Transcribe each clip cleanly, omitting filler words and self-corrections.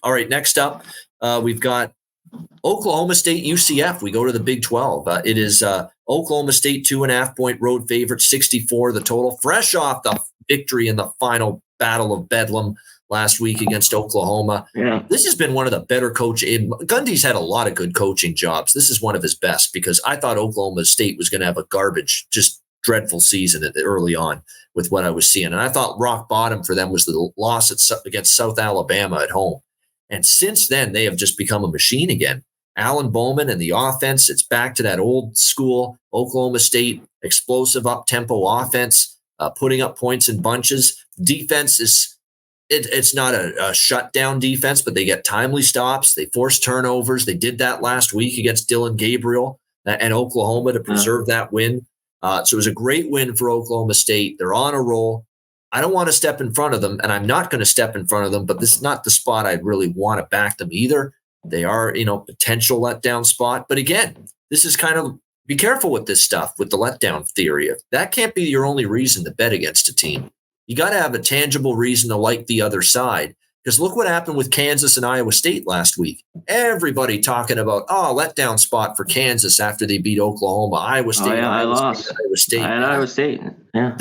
All right, next up, we've got Oklahoma State UCF. We go to the Big 12. It is Oklahoma State 2.5-point road favorite, 64 the total, fresh off the victory in the final Battle of Bedlam last week against Oklahoma. Yeah. This has been one of the better coaching. Gundy's had a lot of good coaching jobs. This is one of his best because I thought Oklahoma State was going to have a garbage, just dreadful season early on with what I was seeing. And I thought rock bottom for them was the loss against South Alabama at home. And since then, they have just become a machine again. Alan Bowman and the offense, it's back to that old school Oklahoma State explosive up-tempo offense, putting up points in bunches. Defense it's not a shutdown defense, but they get timely stops. They force turnovers. They did that last week against Dylan Gabriel and Oklahoma to preserve that win. So it was a great win for Oklahoma State. They're on a roll. I don't want to step in front of them, and I'm not going to step in front of them, but this is not the spot I'd really want to back them either. They are, potential letdown spot. But again, this is kind of be careful with this stuff, with the letdown theory. That can't be your only reason to bet against a team. You got to have a tangible reason to like the other side. Because look what happened with Kansas and Iowa State last week. Everybody talking about, letdown spot for Kansas after they beat Oklahoma. Iowa State, Iowa State. Iowa State. Yeah.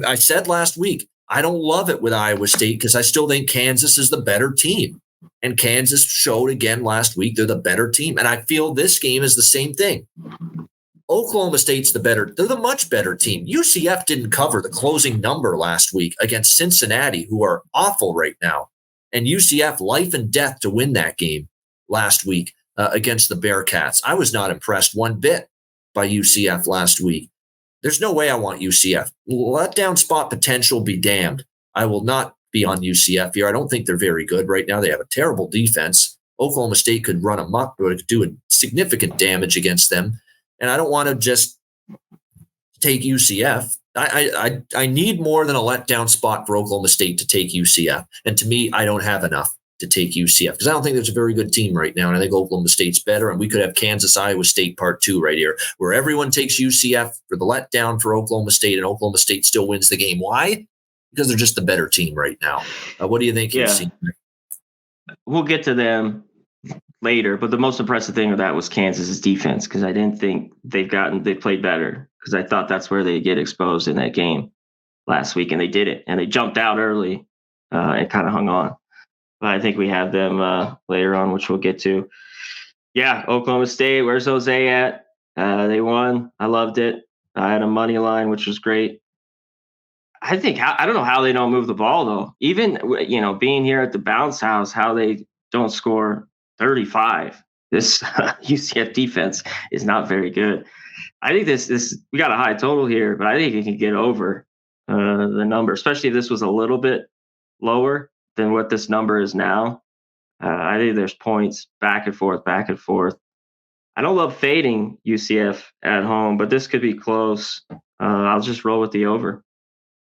I said last week, I don't love it with Iowa State because I still think Kansas is the better team. And Kansas showed again last week they're the better team. And I feel this game is the same thing. Oklahoma State's they're the much better team. UCF didn't cover the closing number last week against Cincinnati, who are awful right now. And UCF life and death to win that game last week against the Bearcats. I was not impressed one bit by UCF last week. There's no way I want UCF. Letdown spot potential be damned. I will not be on UCF here. I don't think they're very good right now. They have a terrible defense. Oklahoma State could run amok, but it could do a significant damage against them. And I don't want to just take UCF. I need more than a letdown spot for Oklahoma State to take UCF. And to me, I don't have enough to take UCF because I don't think there's a very good team right now. And I think Oklahoma State's better. And we could have Kansas, Iowa State part 2 right here, where everyone takes UCF for the letdown for Oklahoma State, and Oklahoma State still wins the game. Why? Because they're just the better team right now. What do you think? Yeah. We'll get to them later, but the most impressive thing of that was Kansas's defense because I didn't think they played better because I thought that's where they get exposed in that game last week, and they did it, and they jumped out early and kind of hung on. But I think we have them later on, which we'll get to. Yeah, Oklahoma State, where's Jose at? They won. I loved it. I had a money line, which was great. I don't know how they don't move the ball though. Even being here at the bounce house, how they don't score 35. This UCF defense is not very good. I think this we got a high total here, but I think it can get over the number, especially if this was a little bit lower than what this number is now. I think there's points back and forth. I don't love fading UCF at home, but this could be close. I'll just roll with the over.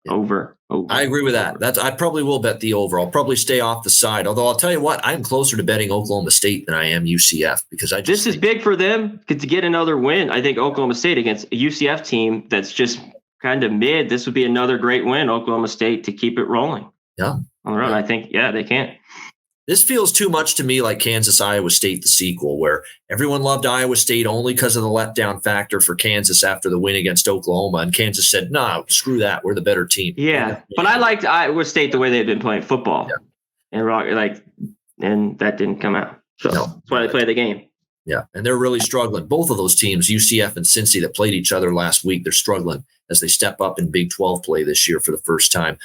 Over. I agree with that. I probably will bet the over. I'll probably stay off the side. Although I'll tell you what, I'm closer to betting Oklahoma State than I am UCF because this is big for them to get another win. I think Oklahoma State against a UCF team that's just kind of mid. This would be another great win, Oklahoma State, to keep it rolling. Yeah. On the run. I think, they can. This feels too much to me like Kansas, Iowa State, the sequel, where everyone loved Iowa State only because of the letdown factor for Kansas after the win against Oklahoma. And Kansas said, no, screw that. We're the better team. Yeah. But I liked Iowa State the way they've been playing football. Yeah. And that didn't come out. So that's why they play the game. Yeah. And they're really struggling. Both of those teams, UCF and Cincy, that played each other last week, they're struggling as they step up in Big 12 play this year for the first time.